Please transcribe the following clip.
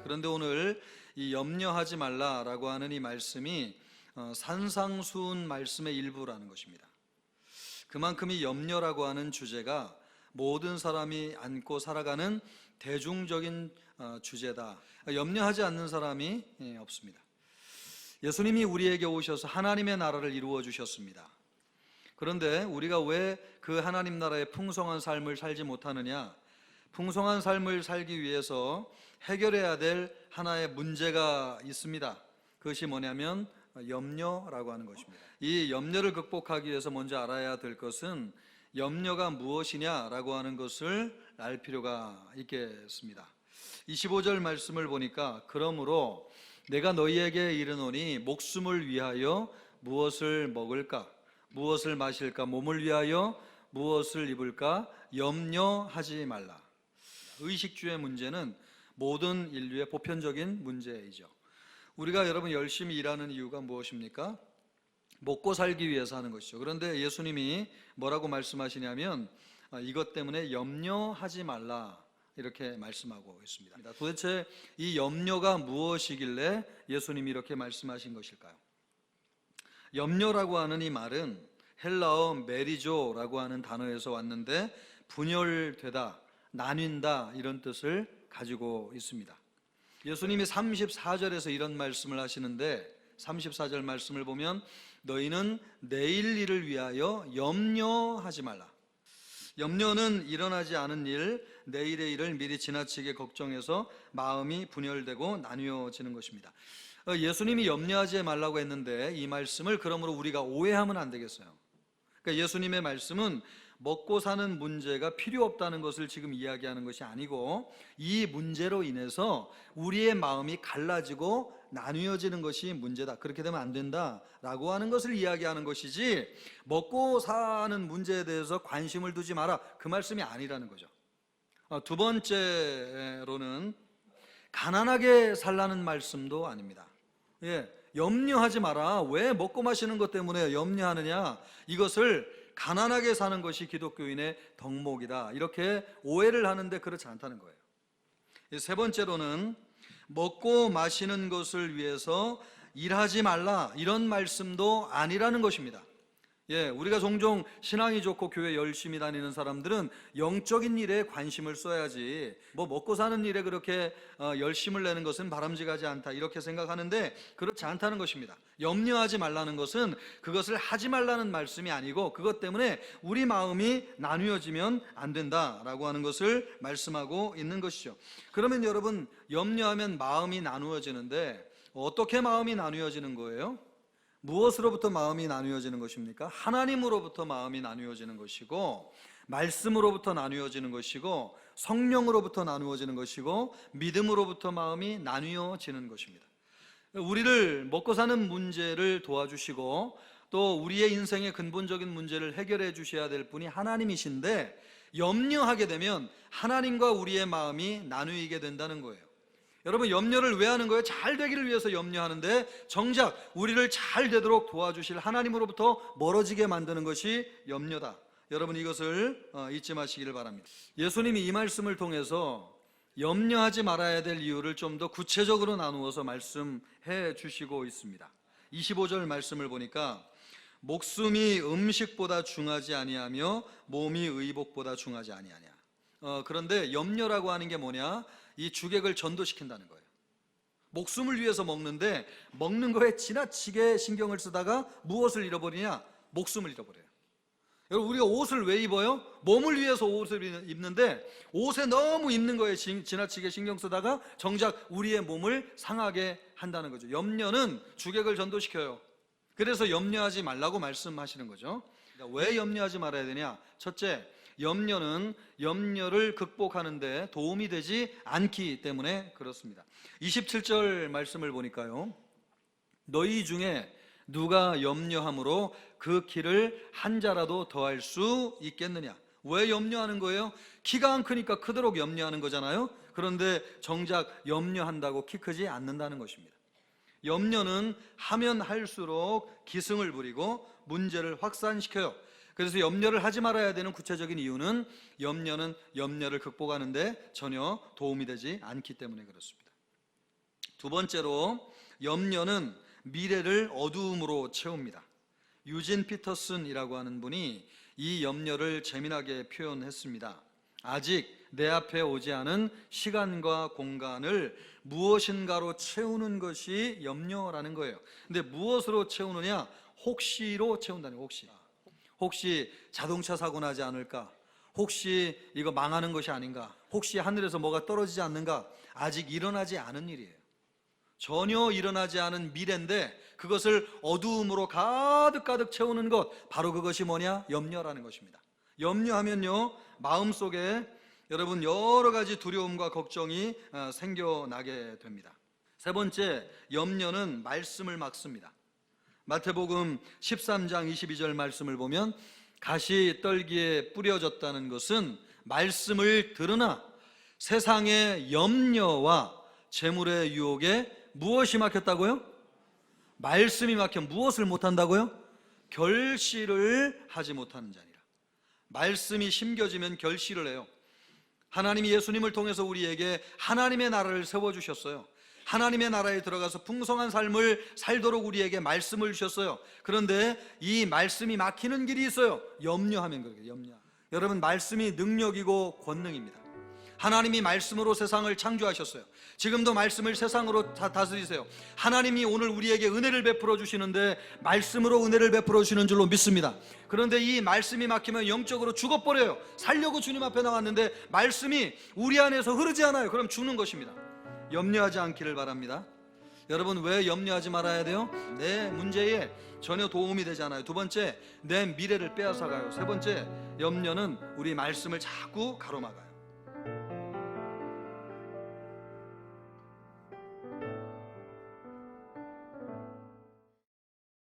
그런데 오늘 이 염려하지 말라라고 하는 이 말씀이 산상수훈 말씀의 일부라는 것입니다. 그만큼 이 염려라고 하는 주제가 모든 사람이 안고 살아가는 대중적인 주제다. 염려하지 않는 사람이 없습니다. 예수님이 우리에게 오셔서 하나님의 나라를 이루어 주셨습니다. 그런데 우리가 왜 그 하나님 나라의 풍성한 삶을 살지 못하느냐? 풍성한 삶을 살기 위해서 해결해야 될 하나의 문제가 있습니다. 그것이 뭐냐면 염려라고 하는 것입니다. 이 염려를 극복하기 위해서 먼저 알아야 될 것은 염려가 무엇이냐라고 하는 것을 알 필요가 있겠습니다. 25절 말씀을 보니까 그러므로 내가 너희에게 이르노니 목숨을 위하여 무엇을 먹을까? 무엇을 마실까? 몸을 위하여 무엇을 입을까? 염려하지 말라. 의식주의 문제는 모든 인류의 보편적인 문제이죠. 우리가 여러분 열심히 일하는 이유가 무엇입니까? 먹고 살기 위해서 하는 것이죠. 그런데 예수님이 뭐라고 말씀하시냐면 이것 때문에 염려하지 말라 이렇게 말씀하고 있습니다. 도대체 이 염려가 무엇이길래 예수님이 이렇게 말씀하신 것일까요? 염려라고 하는 이 말은 헬라어 메리조라고 하는 단어에서 왔는데 분열되다, 나뉜다 이런 뜻을 가지고 있습니다. 예수님이 34절에서 이런 말씀을 하시는데 34절 말씀을 보면 너희는 내일 일을 위하여 염려하지 말라. 염려는 일어나지 않은 일, 내일의 일을 미리 지나치게 걱정해서 마음이 분열되고 나뉘어지는 것입니다. 예수님이 염려하지 말라고 했는데 이 말씀을 그러므로 우리가 오해하면 안 되겠어요. 그러니까 예수님의 말씀은 먹고 사는 문제가 필요 없다는 것을 지금 이야기하는 것이 아니고 이 문제로 인해서 우리의 마음이 갈라지고 나뉘어지는 것이 문제다. 그렇게 되면 안 된다라고 하는 것을 이야기하는 것이지 먹고 사는 문제에 대해서 관심을 두지 마라. 그 말씀이 아니라는 거죠. 두 번째로는 가난하게 살라는 말씀도 아닙니다. 염려하지 마라. 왜 먹고 마시는 것 때문에 염려하느냐? 이것을 가난하게 사는 것이 기독교인의 덕목이다. 이렇게 오해를 하는데 그렇지 않다는 거예요. 세 번째로는 먹고 마시는 것을 위해서 일하지 말라. 이런 말씀도 아니라는 것입니다. 우리가 종종 신앙이 좋고 교회 열심히 다니는 사람들은 영적인 일에 관심을 써야지 먹고 사는 일에 그렇게 열심을 내는 것은 바람직하지 않다 이렇게 생각하는데 그렇지 않다는 것입니다. 염려하지 말라는 것은 그것을 하지 말라는 말씀이 아니고 그것 때문에 우리 마음이 나뉘어지면 안 된다라고 하는 것을 말씀하고 있는 것이죠. 그러면 여러분 염려하면 마음이 나누어지는데 어떻게 마음이 나뉘어지는 거예요? 무엇으로부터 마음이 나뉘어지는 것입니까? 하나님으로부터 마음이 나뉘어지는 것이고 말씀으로부터 나뉘어지는 것이고 성령으로부터 나누어지는 것이고 믿음으로부터 마음이 나뉘어지는 것입니다. 우리를 먹고 사는 문제를 도와주시고 또 우리의 인생의 근본적인 문제를 해결해 주셔야 될 분이 하나님이신데 염려하게 되면 하나님과 우리의 마음이 나누이게 된다는 거예요. 여러분 염려를 왜 하는 거예요? 잘 되기를 위해서 염려하는데 정작 우리를 잘 되도록 도와주실 하나님으로부터 멀어지게 만드는 것이 염려다. 여러분 이것을 잊지 마시기를 바랍니다. 예수님이 이 말씀을 통해서 염려하지 말아야 될 이유를 좀 더 구체적으로 나누어서 말씀해 주시고 있습니다. 25절 말씀을 보니까 목숨이 음식보다 중하지 아니하며 몸이 의복보다 중하지 아니하냐. 그런데 염려라고 하는 게 뭐냐? 이 주객을 전도시킨다는 거예요. 목숨을 위해서 먹는데 먹는 거에 지나치게 신경을 쓰다가 무엇을 잃어버리냐? 목숨을 잃어버려요. 여러분 우리가 옷을 왜 입어요? 몸을 위해서 옷을 입는데 옷에 너무 입는 거에 지나치게 신경 쓰다가 정작 우리의 몸을 상하게 한다는 거죠. 염려는 주객을 전도시켜요. 그래서 염려하지 말라고 말씀하시는 거죠. 그러니까 왜 염려하지 말아야 되냐? 첫째, 염려는 염려를 극복하는 데 도움이 되지 않기 때문에 그렇습니다. 27절 말씀을 보니까요. 너희 중에 누가 염려함으로 그 키를 한 자라도 더할 수 있겠느냐? 왜 염려하는 거예요? 키가 안 크니까 크도록 염려하는 거잖아요. 그런데 정작 염려한다고 키 크지 않는다는 것입니다. 염려는 하면 할수록 기승을 부리고 문제를 확산시켜요. 그래서 염려를 하지 말아야 되는 구체적인 이유는 염려는 염려를 극복하는데 전혀 도움이 되지 않기 때문에 그렇습니다. 두 번째로 염려는 미래를 어두움으로 채웁니다. 유진 피터슨이라고 하는 분이 이 염려를 재미나게 표현했습니다. 아직 내 앞에 오지 않은 시간과 공간을 무엇인가로 채우는 것이 염려라는 거예요. 근데 무엇으로 채우느냐? 혹시로 채운다는 거예요. 혹시 자동차 사고 나지 않을까? 혹시 이거 망하는 것이 아닌가? 혹시 하늘에서 뭐가 떨어지지 않는가? 아직 일어나지 않은 일이에요. 전혀 일어나지 않은 미래인데 그것을 어두움으로 가득 채우는 것, 바로 그것이 뭐냐? 염려라는 것입니다. 염려하면요, 마음속에 여러분 여러 가지 두려움과 걱정이 생겨나게 됩니다. 세 번째, 염려는 말씀을 막습니다. 마태복음 13장 22절 말씀을 보면 가시떨기에 뿌려졌다는 것은 말씀을 들으나 세상의 염려와 재물의 유혹에 무엇이 막혔다고요? 말씀이 막혀 무엇을 못한다고요? 결실을 하지 못하는 자니라. 말씀이 심겨지면 결실을 해요. 하나님이 예수님을 통해서 우리에게 하나님의 나라를 세워주셨어요. 하나님의 나라에 들어가서 풍성한 삶을 살도록 우리에게 말씀을 주셨어요. 그런데 이 말씀이 막히는 길이 있어요. 염려하면 그렇게 염려. 여러분, 말씀이 능력이고 권능입니다. 하나님이 말씀으로 세상을 창조하셨어요. 지금도 말씀을 세상으로 다스리세요. 하나님이 오늘 우리에게 은혜를 베풀어 주시는데 말씀으로 은혜를 베풀어 주시는 줄로 믿습니다. 그런데 이 말씀이 막히면 영적으로 죽어버려요. 살려고 주님 앞에 나왔는데 말씀이 우리 안에서 흐르지 않아요. 그럼 죽는 것입니다. 염려하지 않기를 바랍니다. 여러분, 왜 염려하지 말아야 돼요? 내 문제에 전혀 도움이 되지 않아요. 두 번째, 내 미래를 빼앗아가요. 세 번째, 염려는 우리 말씀을 자꾸 가로막아요.